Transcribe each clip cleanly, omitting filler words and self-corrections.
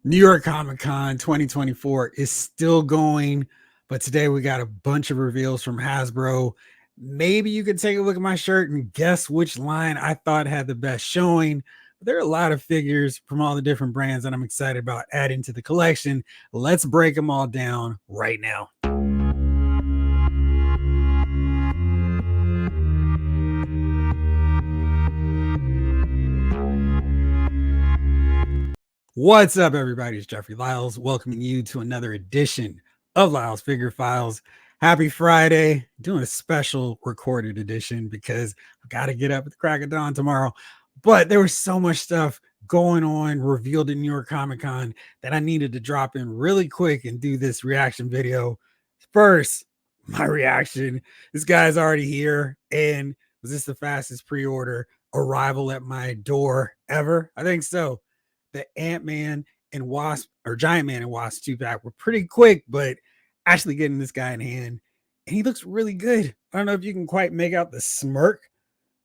New York Comic Con 2024 is still going, but today we got a bunch of reveals from Hasbro. Maybe you could take a look at my shirt and guess which line I thought had the best showing. There are a lot of figures from all the different brands that I'm excited about adding to the collection. Let's break them all down right now. What's up, everybody? It's Jeffrey Lyles welcoming you to another edition of Lyles Figure Files. Happy Friday. Doing a special recorded edition because I've got to get up at the crack of dawn tomorrow. But there was so much stuff going on revealed in New York Comic Con that I needed to drop in really quick and do this reaction video. First, my reaction. This guy's already here. And was this the fastest pre-order arrival at my door ever? I think so. The Ant-Man and Wasp or Giant Man and Wasp 2-pack were pretty quick, but actually getting this guy in hand, and he looks really good. I don't know if you can quite make out the smirk,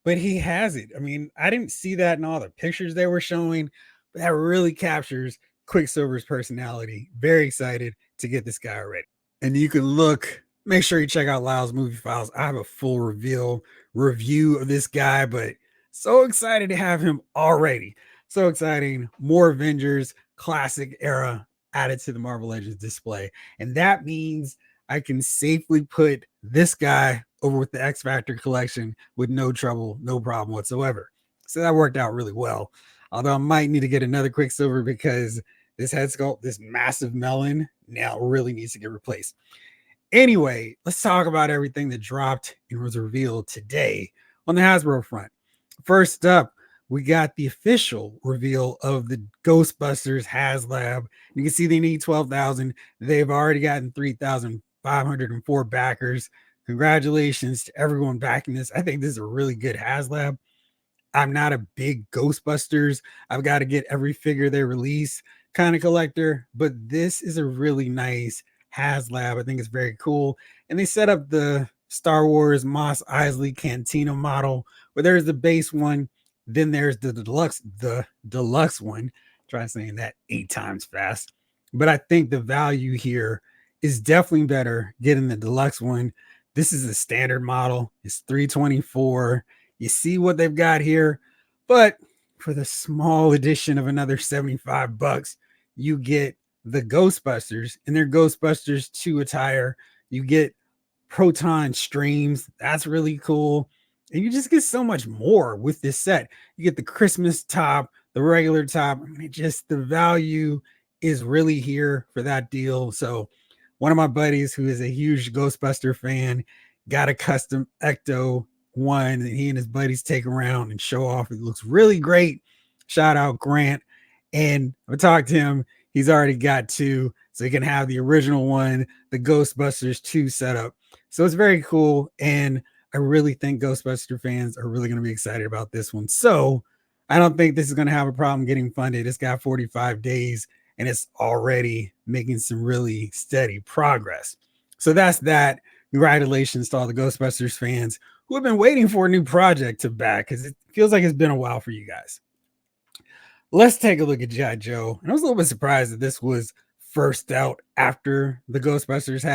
but he has it. I mean, I didn't see that in all the pictures they were showing, but that really captures Quicksilver's personality. Very excited to get this guy already. And you can make sure you check out Lyle's Movie Files. I have a full review of this guy, but so excited to have him already. So exciting. More Avengers classic era added to the Marvel Legends display. And that means I can safely put this guy over with the X Factor collection with no trouble, no problem whatsoever. So that worked out really well. Although I might need to get another Quicksilver because this head sculpt, this massive melon, now really needs to get replaced. Anyway, let's talk about everything that dropped and was revealed today on the Hasbro front. First up, we got the official reveal of the Ghostbusters HasLab. You can see they need 12,000. They've already gotten 3,504 backers. Congratulations to everyone backing this. I think this is a really good HasLab. I'm not a big Ghostbusters. I've got to get every figure they release kind of collector, but this is a really nice HasLab. I think it's very cool. And they set up the Star Wars Mos Eisley Cantina model, where there's the base one, then there's the deluxe one. Try saying that 8 times fast. But I think the value here is definitely better getting the deluxe one. This is a standard model. It's $324. You see what they've got here. But for the small edition of another $75, you get the Ghostbusters in their Ghostbusters 2 attire. You get proton streams. That's really cool. And you just get so much more with this set. You get the Christmas top, the regular top. I mean, just the value is really here for that deal. So one of my buddies who is a huge Ghostbuster fan got a custom Ecto one that he and his buddies take around and show off. It looks really great. Shout out Grant. And I talked to him. He's already got 2, so he can have the original one, the Ghostbusters 2 setup. So it's very cool. And I really think Ghostbuster fans are really going to be excited about this one. So I don't think this is going to have a problem getting funded. It's got 45 days and it's already making some really steady progress. So that's that. Congratulations to all the Ghostbusters fans who have been waiting for a new project to back, because it feels like it's been a while for you guys. Let's take a look at G.I. Joe. And I was a little bit surprised that this was first out after the Ghostbusters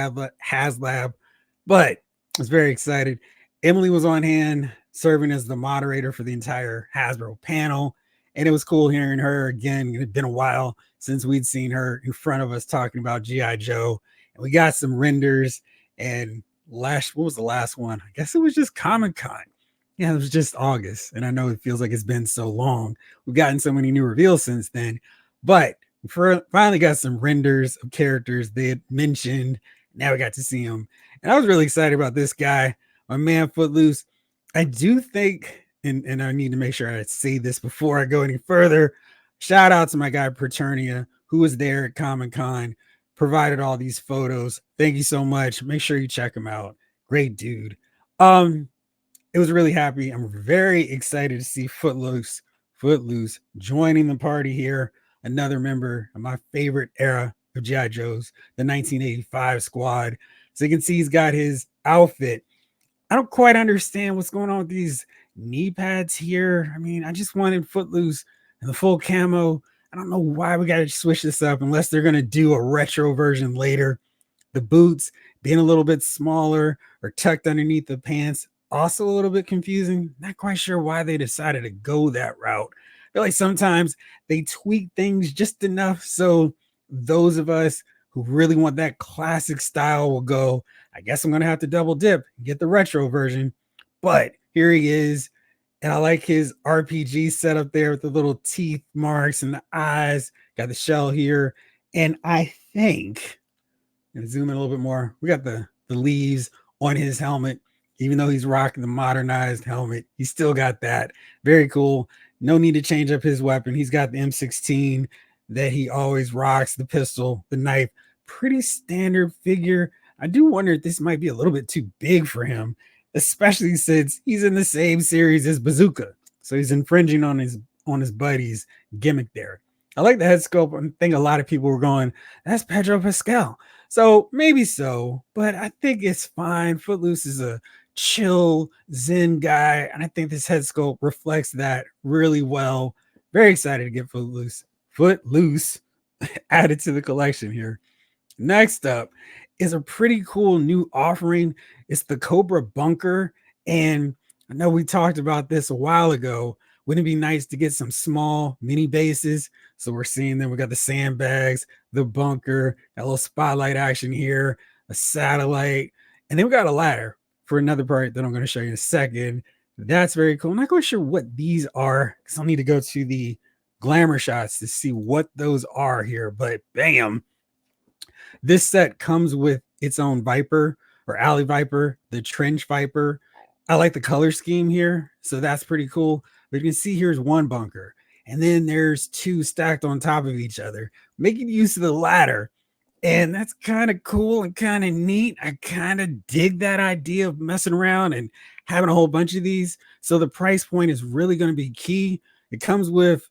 HasLab, but I was very excited. Emily was on hand serving as the moderator for the entire Hasbro panel. And it was cool hearing her again. It had been a while since we'd seen her in front of us talking about G.I. Joe. And we got some renders. And what was the last one? I guess it was just Comic-Con. Yeah, it was just August. And I know it feels like it's been so long. We've gotten so many new reveals since then. But we finally got some renders of characters they had mentioned. Now we got to see them. And I was really excited about this guy. My man Footloose. I do think, and I need to make sure I say this before I go any further. Shout out to my guy Paternia, who was there at Comic-Con, provided all these photos. Thank you so much. Make sure you check him out. Great dude. It was really happy. I'm very excited to see Footloose joining the party here. Another member of my favorite era of G.I. Joe's, the 1985 squad. So you can see he's got his outfit. I don't quite understand what's going on with these knee pads here. I mean, I just wanted Footloose and the full camo. I don't know why we got to switch this up unless they're going to do a retro version later. The boots being a little bit smaller or tucked underneath the pants, also a little bit confusing. Not quite sure why they decided to go that route. I feel like sometimes they tweak things just enough so those of us who really want that classic style will go, I guess I'm going to have to double dip and get the retro version. But here he is. And I like his RPG setup there with the little teeth marks and the eyes. Got the shell here. And I think, I'm gonna zoom in a little bit more. We got the leaves on his helmet. Even though he's rocking the modernized helmet, he still got that. Very cool. No need to change up his weapon. He's got the M16 that he always rocks, the pistol, the knife. Pretty standard figure. I do wonder if this might be a little bit too big for him, especially since he's in the same series as Bazooka. So he's infringing on his buddy's gimmick there. I like the head sculpt. I think a lot of people were going, that's Pedro Pascal. So maybe so, but I think it's fine. Footloose is a chill Zen guy, and I think this head sculpt reflects that really well. Very excited to get Footloose added to the collection here. Next up is a pretty cool new offering. It's the Cobra Bunker. And I know we talked about this a while ago. Wouldn't it be nice to get some small mini bases? So we're seeing them. We got the sandbags, the bunker, a little spotlight action here, a satellite, and then we got a ladder for another part that I'm going to show you in a second. That's very cool. I'm not quite sure what these are because I'll need to go to the glamour shots to see what those are here. But bam, this set comes with its own Viper or Alley Viper, the Trench Viper. I like the color scheme here, so that's pretty cool. But you can see here's one bunker, and then there's two stacked on top of each other, making use of the ladder. And that's kind of cool and kind of neat. I kind of dig that idea of messing around and having a whole bunch of these. So the price point is really going to be key. It comes with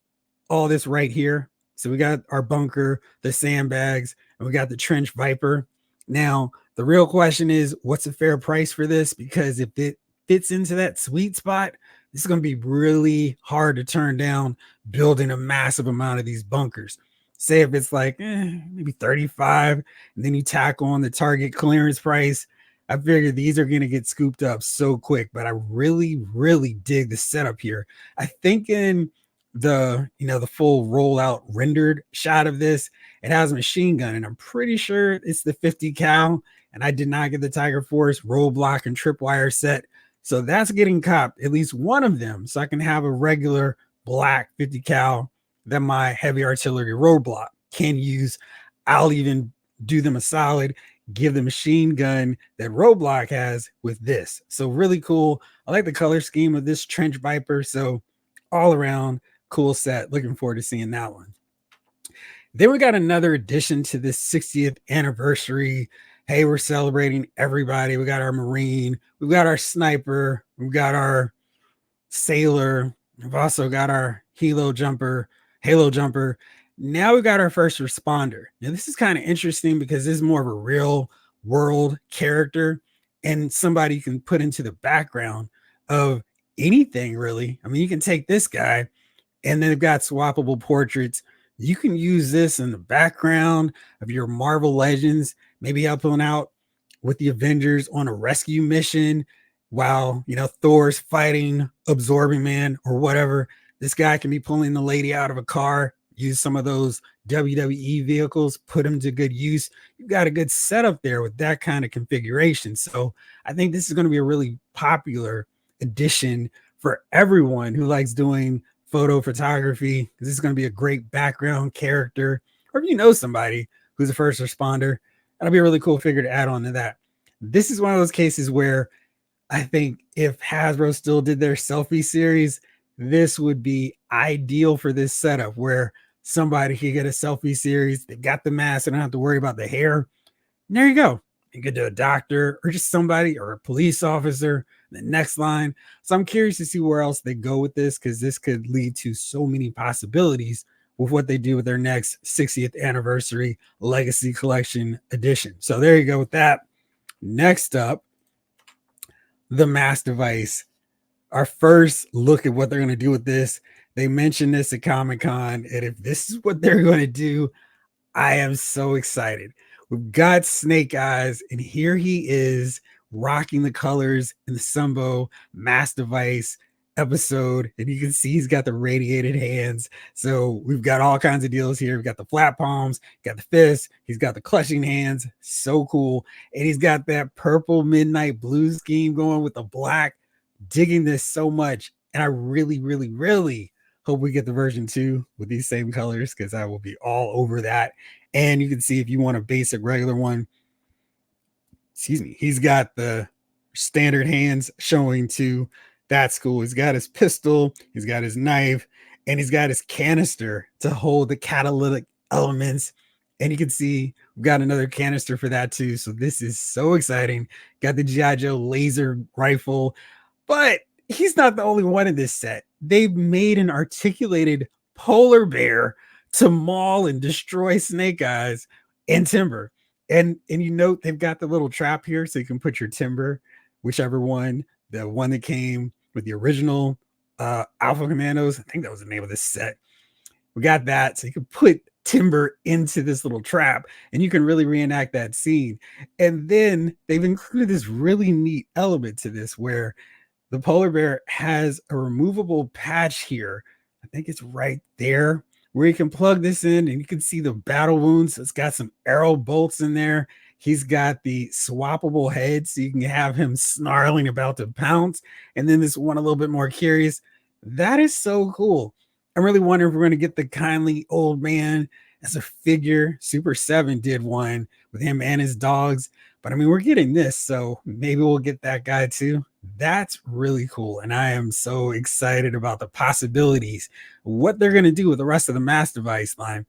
all this right here. So we got our bunker, the sandbags, and we got the Trench Viper. Now, the real question is, what's a fair price for this? Because if it fits into that sweet spot, this is going to be really hard to turn down building a massive amount of these bunkers. Say if it's like maybe 35, and then you tack on the Target clearance price. I figure these are going to get scooped up so quick, but I really, really dig the setup here. I think in the full rollout rendered shot of this, it has a machine gun, and I'm pretty sure it's the 50 cal. And I did not get the Tiger Force roadblock and tripwire set, so that's getting copped, at least one of them, so I can have a regular black 50 cal that my heavy artillery roadblock can use. I'll even do them a solid, give the machine gun that roadblock has with this. So really cool. I like the color scheme of this Trench Viper. So all around cool set. Looking forward to seeing that one. Then we got another addition to this 60th anniversary. Hey, we're celebrating everybody. We got our Marine, we've got our sniper, we've got our sailor, we've also got our halo jumper. Now we got our first responder. Now this is kind of interesting because this is more of a real world character and somebody you can put into the background of anything really. I mean, you can take this guy and then they've got swappable portraits. You can use this in the background of your Marvel Legends, maybe helping out with the Avengers on a rescue mission while, Thor's fighting Absorbing Man or whatever. This guy can be pulling the lady out of a car, use some of those WWE vehicles, put them to good use. You've got a good setup there with that kind of configuration. So I think this is going to be a really popular addition for everyone who likes doing photo photography. This is going to be a great background character, or if you know somebody who's a first responder, that'll be a really cool figure to add on to that. This is one of those cases where I think if Hasbro still did their selfie series, this would be ideal for this setup where somebody could get a selfie series. They got the mask. They don't have to worry about the hair. And there you go. You could do a doctor or just somebody or a police officer. The next line. So I'm curious to see where else they go with this, because this could lead to so many possibilities with what they do with their next 60th anniversary Legacy Collection edition. So there you go with that. Next up, the mass device. Our first look at what they're going to do with this. They mentioned this at Comic-Con, and if this is what they're going to do, I am so excited. We've got Snake Eyes, and here he is rocking the colors in the Sunbow Mass Device episode. And you can see he's got the radiated hands. So we've got all kinds of deals here. We've got the flat palms, got the fists, he's got the clutching hands. So cool. And he's got that purple midnight blue scheme going with the black. Digging this so much. And I really, really, really hope we get the version 2 with these same colors, because I will be all over that. And you can see if you want a basic regular one, excuse me, he's got the standard hands showing too. That's cool. He's got his pistol, he's got his knife, and he's got his canister to hold the catalytic elements. And you can see we've got another canister for that too. So this is so exciting. Got the G.I. Joe laser rifle, but he's not the only one in this set. They've made an articulated polar bear to maul and destroy Snake Eyes and Timber. And you note they've got the little trap here so you can put your Timber, whichever one, the one that came with the original Alpha Commandos. I think that was the name of this set. We got that. So you can put Timber into this little trap and you can really reenact that scene. And then they've included this really neat element to this where the polar bear has a removable patch here. I think it's right there where you can plug this in and you can see the battle wounds. It's got some arrow bolts in there. He's got the swappable head so you can have him snarling about to pounce. And then this one a little bit more curious. That is so cool. I'm really wondering if we're going to get the kindly old man as a figure. Super 7 did one with him and his dogs. But I mean, we're getting this, so maybe we'll get that guy too. That's really cool. And I am so excited about the possibilities, what they're going to do with the rest of the Mass Device line.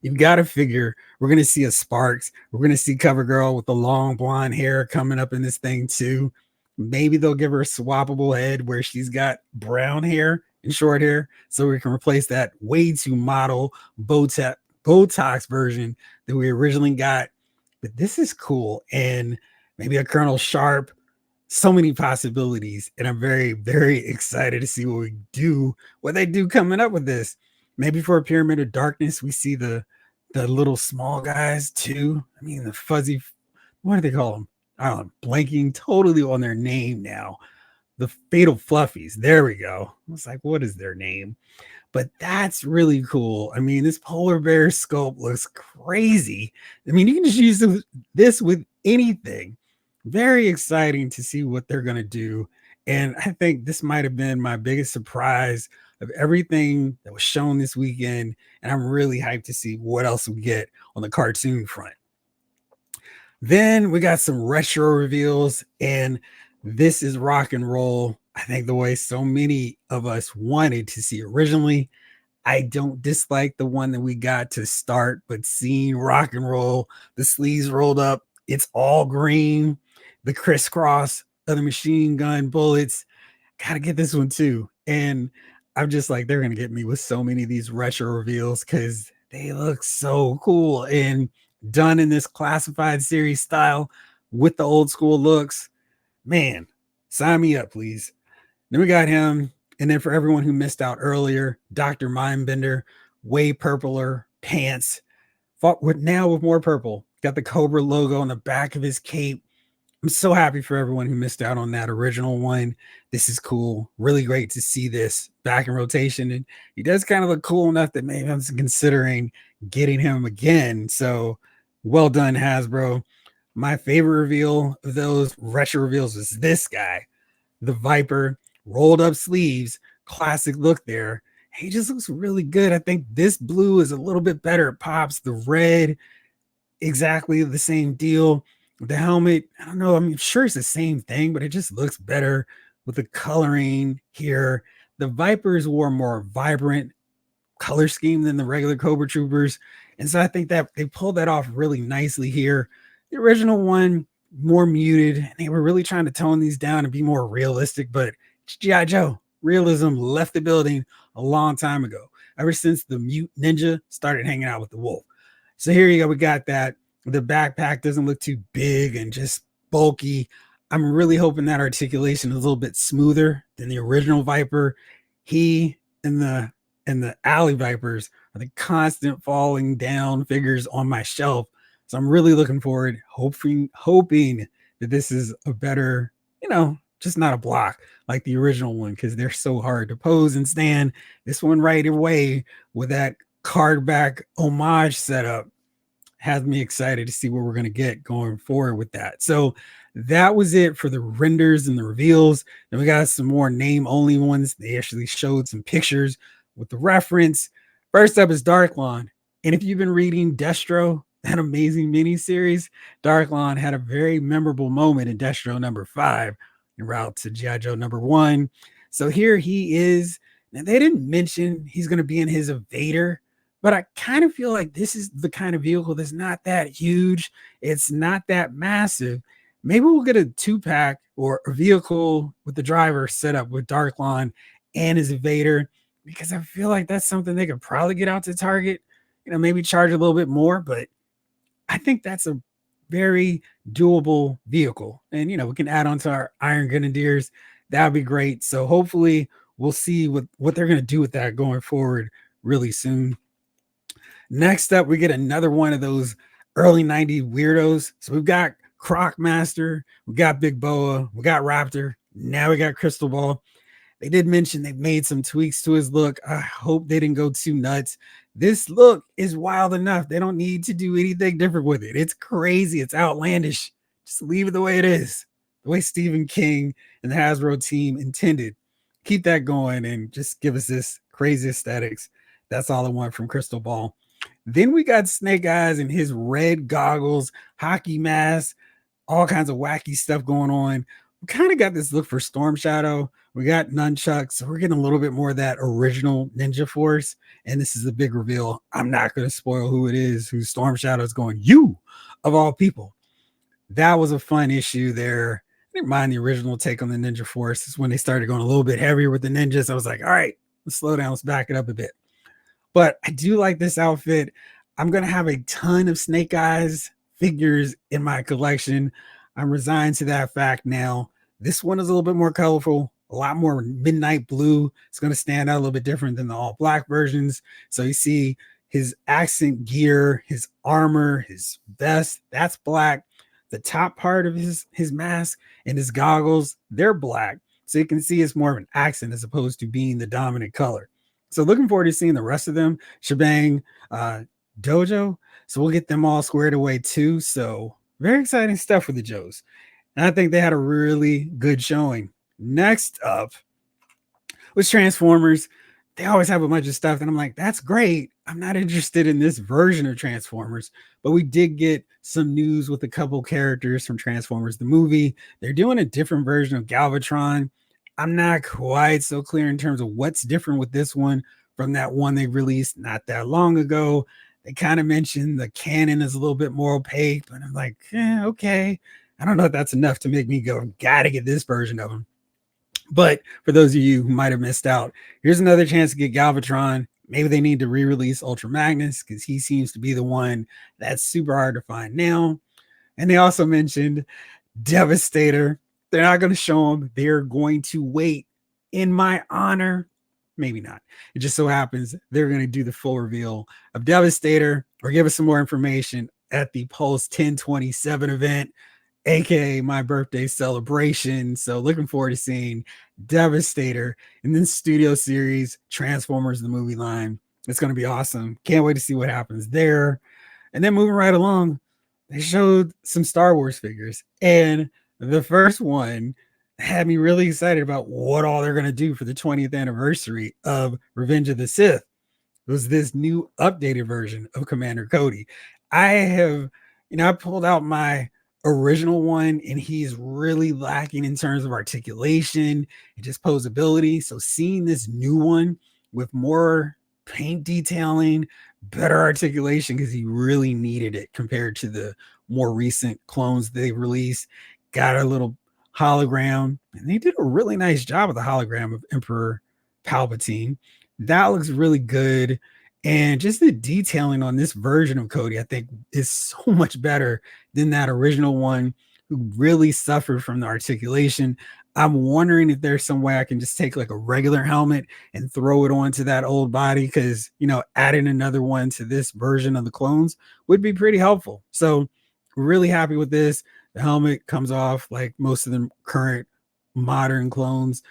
You've got to figure we're going to see a Sparks. We're going to see CoverGirl with the long blonde hair coming up in this thing too. Maybe they'll give her a swappable head where she's got brown hair and short hair, so we can replace that way too model Botox version that we originally got. But this is cool. And maybe a Colonel Sharp. So many possibilities, and I'm very, very excited to see what they do coming up with this. Maybe for a Pyramid of Darkness, we see the little small guys too. I mean, the fuzzy, what do they call them? I don't know, blanking totally on their name now. The Fatal Fluffies. There we go. I was like, what is their name? But that's really cool. I mean, this polar bear sculpt looks crazy. I mean, you can just use this with anything. Very exciting to see what they're going to do. And I think this might have been my biggest surprise of everything that was shown this weekend. And I'm really hyped to see what else we get on the cartoon front. Then we got some retro reveals, and this is rock and roll. I think the way so many of us wanted to see originally. I don't dislike the one that we got to start, but seeing rock and roll, the sleeves rolled up, it's all green, the crisscross of the machine gun bullets. Gotta get this one too. And I'm just like, they're gonna get me with so many of these retro reveals because they look so cool and done in this classified series style with the old school looks. Man, sign me up, please. Then we got him. And then for everyone who missed out earlier, Dr. Mindbender, way purpler pants, fought with now with more purple. Got the Cobra logo on the back of his cape. I'm so happy for everyone who missed out on that original one. This is cool. Really great to see this back in rotation. And he does kind of look cool enough that maybe I'm considering getting him again. So well done, Hasbro. My favorite reveal of those retro reveals was this guy, the Viper, rolled up sleeves, classic look there. He just looks really good. I think this blue is a little bit better. It pops. The red, exactly the same deal. The helmet, I don't know. I'm sure it's the same thing, but it just looks better with the coloring here. The Vipers wore a more vibrant color scheme than the regular Cobra Troopers. And so I think that they pulled that off really nicely here. The original one, more muted. And they were really trying to tone these down and be more realistic, but it's G.I. Joe. Realism left the building a long time ago, ever since the Mute Ninja started hanging out with the wolf. So here you go. We got that. The backpack doesn't look too big and just bulky. I'm really hoping that articulation is a little bit smoother than the original Viper. He and the alley vipers are the constant falling down figures on my shelf. So I'm really looking forward, hoping that this is a better, just not a block like the original one, because they're so hard to pose and stand. This one right away with that card back homage setup has me excited to see what we're going to get going forward with that. So that was it for the renders and the reveals. Then we got some more name only ones. They actually showed some pictures with the reference. First up is Darklon. And if you've been reading Destro, that amazing miniseries, Darklon had a very memorable moment in Destro number 5 en route to G.I. Joe number 1. So here he is. Now, they didn't mention he's going to be in his Evader, but I kind of feel like this is the kind of vehicle that's not that huge. It's not that massive. Maybe we'll get a 2-pack or a vehicle with the driver set up with Darklon and his Evader, because I feel like that's something they could probably get out to Target, maybe charge a little bit more, but I think that's a very doable vehicle. And, we can add on to our Iron Grenadiers. That would be great. So hopefully we'll see what they're going to do with that going forward really soon. Next up, we get another one of those early 90s weirdos. So we've got Croc Master, we got Big Boa, we got Raptor, now we got Crystal Ball. They did mention they've made some tweaks to his look. I hope they didn't go too nuts. This look is wild enough. They don't need to do anything different with it. It's crazy. It's outlandish. Just leave it the way it is, the way Stephen King and the Hasbro team intended. Keep that going and just give us this crazy aesthetics. That's all I want from Crystal Ball. Then we got Snake Eyes and his red goggles, hockey mask, all kinds of wacky stuff going on. We kind of got this look for Storm Shadow. We got nunchucks. So we're getting a little bit more of that original Ninja Force. And this is a big reveal. I'm not going to spoil who it is, who Storm Shadow is going, you of all people. That was a fun issue there. I didn't mind the original take on the Ninja Force. It's when they started going a little bit heavier with the ninjas. I was like, all right, let's slow down. Let's back it up a bit. But I do like this outfit. I'm going to have a ton of Snake Eyes figures in my collection. I'm resigned to that fact now. This one is a little bit more colorful, a lot more midnight blue. It's going to stand out a little bit different than the all black versions. So you see his accent gear, his armor, his vest, that's black. The top part of his mask and his goggles, they're black. So you can see it's more of an accent as opposed to being the dominant color. So looking forward to seeing the rest of them. Shebang, Dojo. So we'll get them all squared away too. So very exciting stuff for the Joes. And I think they had a really good showing. Next up was Transformers. They always have a bunch of stuff. And I'm like, that's great. I'm not interested in this version of Transformers. But we did get some news with a couple characters from Transformers, the movie. They're doing a different version of Galvatron. I'm not quite so clear in terms of what's different with this one from that one they released not that long ago. They kind of mentioned the cannon is a little bit more opaque, but I'm like, okay. I don't know if that's enough to make me go, gotta get this version of him. But for those of you who might have missed out, here's another chance to get Galvatron. Maybe they need to re-release Ultra Magnus because he seems to be the one that's super hard to find now. And they also mentioned Devastator. They're not going to show him. They're going to wait in my honor. Maybe not. It just so happens they're going to do the full reveal of Devastator or give us some more information at the Pulse 1027 event, aka my birthday celebration. So looking forward to seeing Devastator in this studio series, Transformers, the movie line. It's going to be awesome. Can't wait to see what happens there. And then moving right along, they showed some Star Wars figures. And the first one had me really excited about what all they're going to do for the 20th anniversary of Revenge of the Sith. It was this new updated version of Commander Cody. I pulled out my original one and he's really lacking in terms of articulation and just posability. So seeing this new one with more paint detailing, better articulation, because he really needed it compared to the more recent clones they released, got a little hologram, and they did a really nice job with the hologram of Emperor Palpatine. That looks really good. And just the detailing on this version of Cody, I think, is so much better than that original one, who really suffered from the articulation. I'm wondering if there's some way I can just take like a regular helmet and throw it onto that old body because, adding another one to this version of the clones would be pretty helpful. So, really happy with this. The helmet comes off like most of the current modern clones.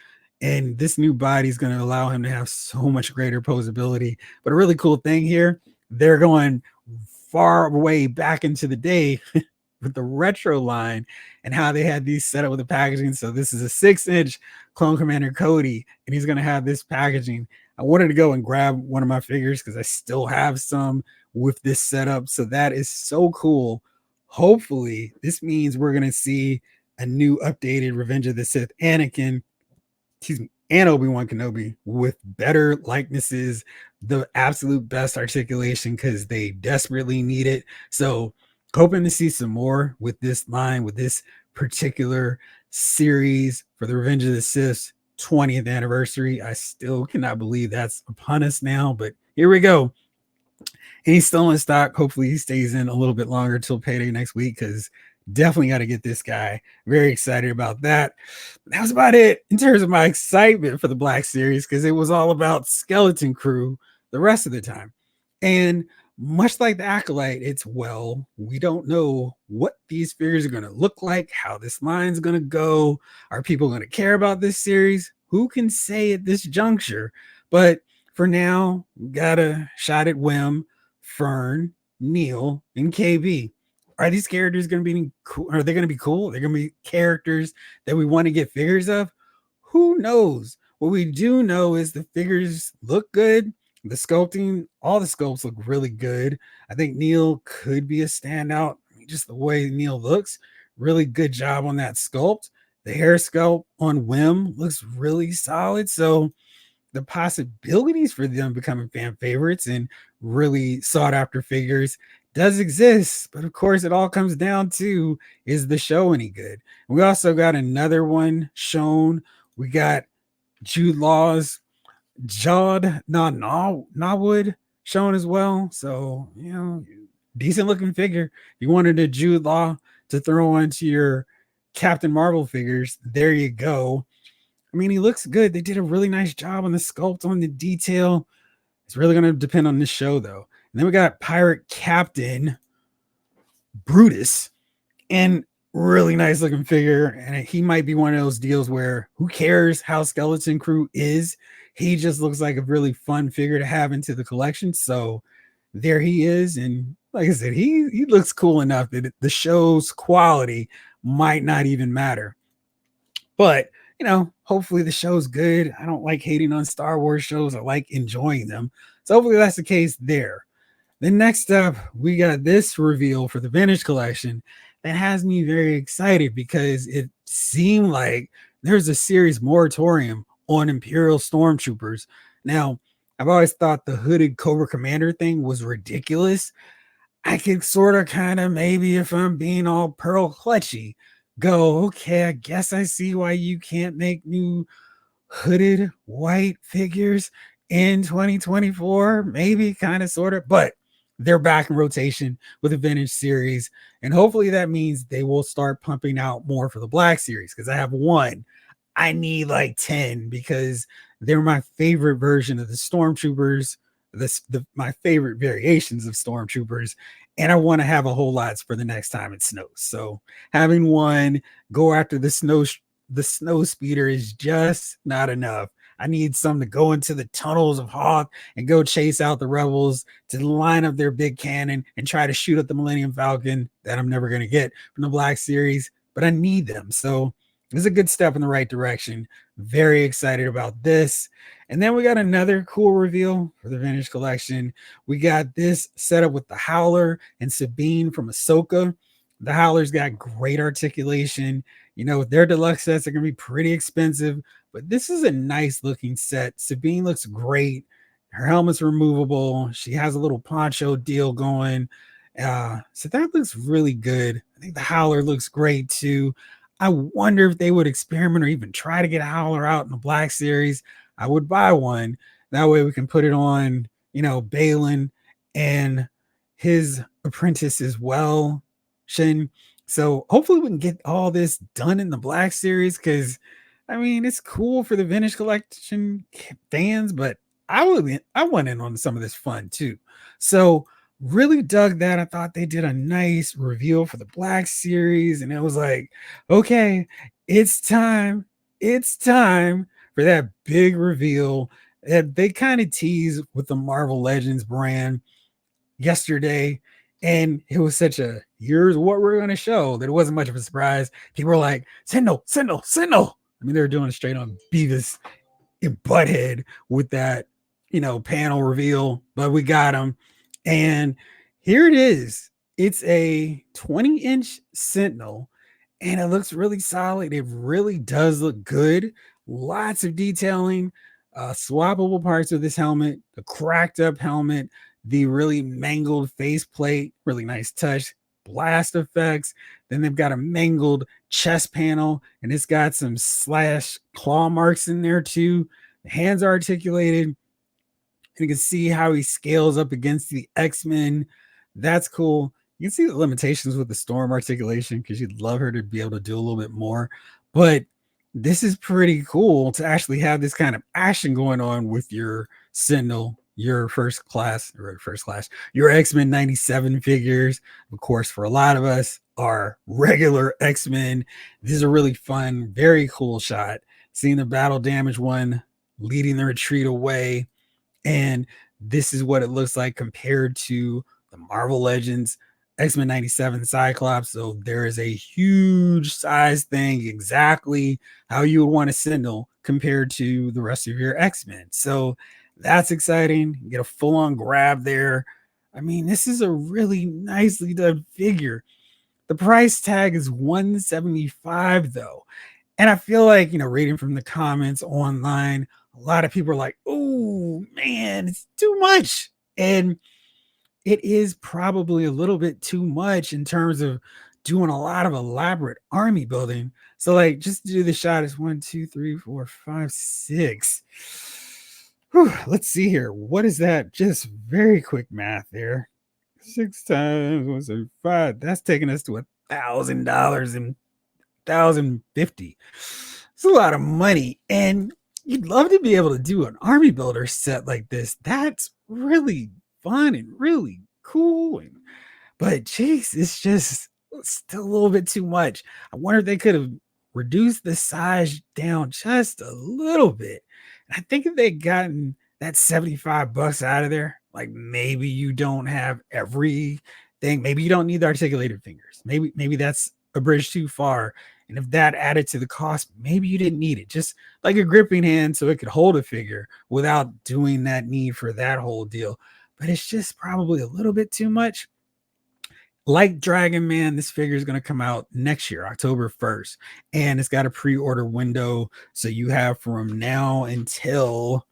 And this new body is going to allow him to have so much greater posability. But a really cool thing here, they're going far way back into the day with the retro line and how they had these set up with the packaging. So this is a 6-inch Clone Commander Cody, and he's going to have this packaging. I wanted to go and grab one of my figures because I still have some with this setup. So that is so cool. Hopefully, this means we're going to see a new updated Revenge of the Sith Anakin, and Obi-Wan Kenobi with better likenesses, the absolute best articulation because they desperately need it. So hoping to see some more with this line, with this particular series for the Revenge of the Sith 20th anniversary. I still cannot believe that's upon us now, but here we go. And he's still in stock. Hopefully he stays in a little bit longer till payday next week because definitely got to get this guy. Very excited about that. But that was about it in terms of my excitement for the Black Series because it was all about Skeleton Crew the rest of the time. And much like the Acolyte, we don't know what these figures are going to look like, how this line's going to go. Are people going to care about this series? Who can say at this juncture? But for now, we got a shot at Wim, Fern, Neil, and KB. Are these characters going to be cool? Are they going to be cool? They're going to be characters that we want to get figures of? Who knows? What we do know is the figures look good. The sculpting, all the sculpts look really good. I think Neil could be a standout. Just the way Neil looks, really good job on that sculpt. The hair sculpt on Wim looks really solid. So the possibilities for them becoming fan favorites and really sought after figures does exist. But of course, it all comes down to, is the show any good? We also got another one shown. We got Jude Law's Jawed Nawood shown as well. So, decent looking figure. If you wanted a Jude Law to throw onto your Captain Marvel figures, there you go. I mean, he looks good. They did a really nice job on the sculpt, on the detail. It's really going to depend on this show, though. And then we got Pirate Captain Brutus, and really nice looking figure. And he might be one of those deals where who cares how Skeleton Crew is? He just looks like a really fun figure to have into the collection. So there he is. And like I said, he looks cool enough that the show's quality might not even matter. But hopefully the show's good. I don't like hating on Star Wars shows. I like enjoying them. So hopefully that's the case there. Then next up, we got this reveal for the Vintage Collection that has me very excited because it seemed like there's a series moratorium on Imperial Stormtroopers. Now, I've always thought the hooded Cobra Commander thing was ridiculous. I could sort of kind of, maybe if I'm being all pearl clutchy, go, okay, I guess I see why you can't make new hooded white figures in 2024. Maybe, kind of, sort of, but they're back in rotation with the Vintage series. And hopefully that means they will start pumping out more for the Black series because I have one. I need like 10 because they're my favorite version of the Stormtroopers, my favorite variations of Stormtroopers, and I want to have a whole lot for the next time it snows. So having one go after the snow speeder is just not enough. I need some to go into the tunnels of Hoth and go chase out the rebels to line up their big cannon and try to shoot at the Millennium Falcon that I'm never going to get from the Black series, but I need them. So it's a good step in the right direction. Very excited about this. And then we got another cool reveal for the Vintage Collection. We got this set up with the Howler and Sabine from Ahsoka. The Howler's got great articulation. Their deluxe sets are going to be pretty expensive, but this is a nice looking set. Sabine looks great. Her helmet's removable. She has a little poncho deal going. So that looks really good. I think the Howler looks great too. I wonder if they would experiment or even try to get a Howler out in the Black series. I would buy one. That way we can put it on, Balin and his apprentice as well, Shin. So hopefully we can get all this done in the Black series because I mean, it's cool for the vintage collection fans, but I went in on some of this fun too. So really dug that. I thought they did a nice reveal for the Black Series, and it was like, okay, it's time. It's time for that big reveal that they kind of tease with the Marvel Legends brand yesterday. And it was such a here's what we're going to show that it wasn't much of a surprise. People were like, Sentinel, Sentinel, Sentinel. I mean, they were doing it straight on Beavis and Butthead with that, panel reveal, but we got them. And here it is. It's a 20-inch Sentinel, and it looks really solid. It really does look good. Lots of detailing, swappable parts of this helmet, the cracked up helmet, the really mangled faceplate, really nice touch, blast effects. Then they've got a mangled chest panel, and it's got some slash claw marks in there too. The hands are articulated. And you can see how he scales up against the X-Men. That's cool. You can see the limitations with the Storm articulation because you'd love her to be able to do a little bit more. But this is pretty cool to actually have this kind of action going on with your Sentinel, your your X-Men 97 figures. Of course, for a lot of us, our regular X-Men. This is a really fun, very cool shot. Seeing the battle damage one leading the retreat away. And this is what it looks like compared to the Marvel Legends X-Men 97 Cyclops. So there is a huge size thing, exactly how you would want a Sentinel compared to the rest of your X-Men. So that's exciting. You get a full-on grab there. I mean, this is a really nicely done figure. The price tag is $175 though. And I feel like, reading from the comments online, a lot of people are like, oh man, it's too much. And it is probably a little bit too much in terms of doing a lot of elaborate army building. So, like, just to do the shot is 1, 2, 3, 4, 5, 6. Whew, let's see here. What is that? Just very quick math there. 6 times 175. That's taking us to $1,000 and 1,050. It's a lot of money, and you'd love to be able to do an army builder set like this. That's really fun and really cool. But geez, it's just still a little bit too much. I wonder if they could have reduced the size down just a little bit. And I think if they'd gotten that $75 out of there, like maybe you don't have everything. Maybe you don't need the articulated fingers. Maybe that's a bridge too far. And if that added to the cost, maybe you didn't need it. Just like a gripping hand so it could hold a figure without doing that need for that whole deal. But it's just probably a little bit too much. Like Dragon Man, this figure is going to come out next year, October 1st. And it's got a pre-order window. So you have from now until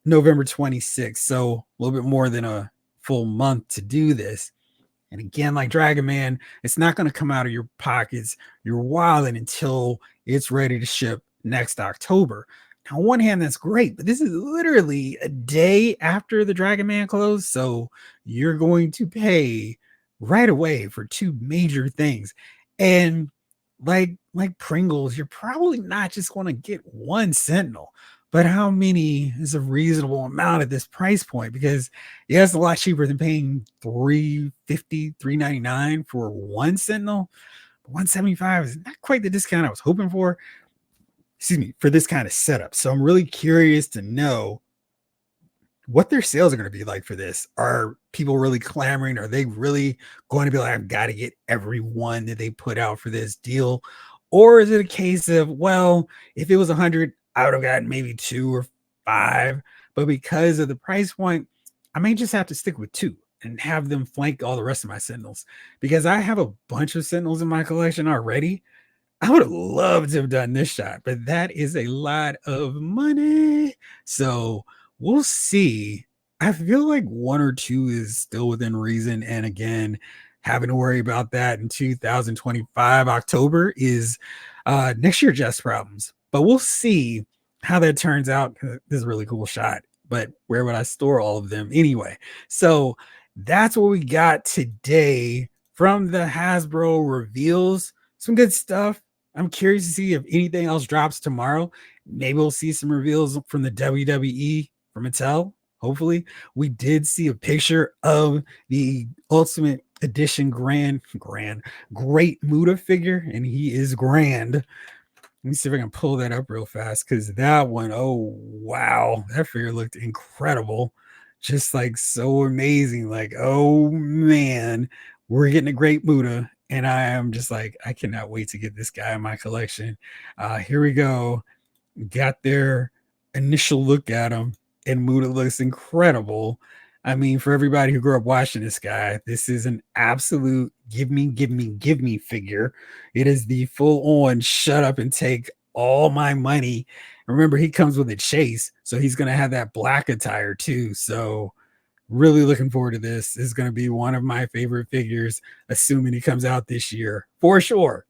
November 26th. So a little bit more than a full month to do this. And again, like Dragon Man, it's not going to come out of your pockets, your wallet until it's ready to ship next October. Now, on one hand, that's great, but this is literally a day after the Dragon Man close. So you're going to pay right away for two major things. And like Pringles, you're probably not just going to get one Sentinel. But how many is a reasonable amount at this price point? Because yeah, it's a lot cheaper than paying $350, $399 for one Sentinel. But $175 is not quite the discount I was hoping for. Excuse me, for this kind of setup. So I'm really curious to know what their sales are going to be like for this. Are people really clamoring? Are they really going to be like, I've got to get every one that they put out for this deal? Or is it a case of, well, if it was 100, I would have gotten maybe 2 or 5, but because of the price point, I may just have to stick with 2 and have them flank all the rest of my Sentinels, because I have a bunch of Sentinels in my collection already. I would have loved to have done this shot, but that is a lot of money. So we'll see. I feel like 1 or 2 is still within reason. And again, having to worry about that in 2025 October is next year just problems. But we'll see how that turns out. This is a really cool shot, but where would I store all of them anyway? So that's what we got today from the Hasbro reveals. Some good stuff. I'm curious to see if anything else drops tomorrow. Maybe we'll see some reveals from the WWE from Mattel. Hopefully, we did see a picture of the Ultimate Edition Great Muta figure, and he is grand. Let me see if I can pull that up real fast because that one, oh wow, that figure looked incredible. Just like so amazing. Like, oh man, we're getting a Great Muta. And I am just like, I cannot wait to get this guy in my collection. Here we go. Got their initial look at him, and Muta looks incredible. I mean, for everybody who grew up watching this guy, this is an absolute give me figure. It is the full on shut up and take all my money. Remember, he comes with a chase, so he's going to have that black attire too. So, really looking forward to this. This is going to be one of my favorite figures, assuming he comes out this year for sure.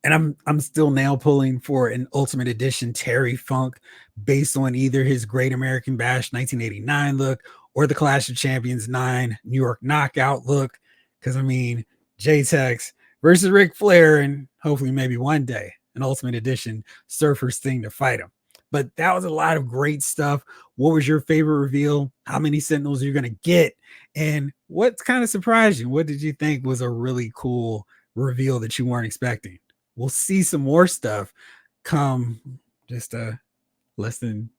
And I'm still nail pulling for an Ultimate Edition Terry Funk based on either his Great American Bash 1989 look or the Clash of Champions 9 New York Knockout look. Because I mean, J-Tex versus Ric Flair, and hopefully maybe one day an Ultimate Edition Surfer's thing to fight him. But that was a lot of great stuff. What was your favorite reveal? How many Sentinels are you going to get? And what kind of surprised you? What did you think was a really cool reveal that you weren't expecting? We'll see some more stuff come just less than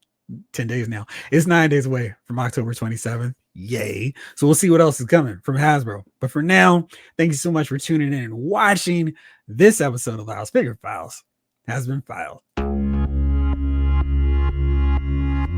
10 days now. It's 9 days away from October 27th. Yay. So we'll see what else is coming from Hasbro. But for now, thank you so much for tuning in and watching. This episode of Lyle's Figure Files has been filed.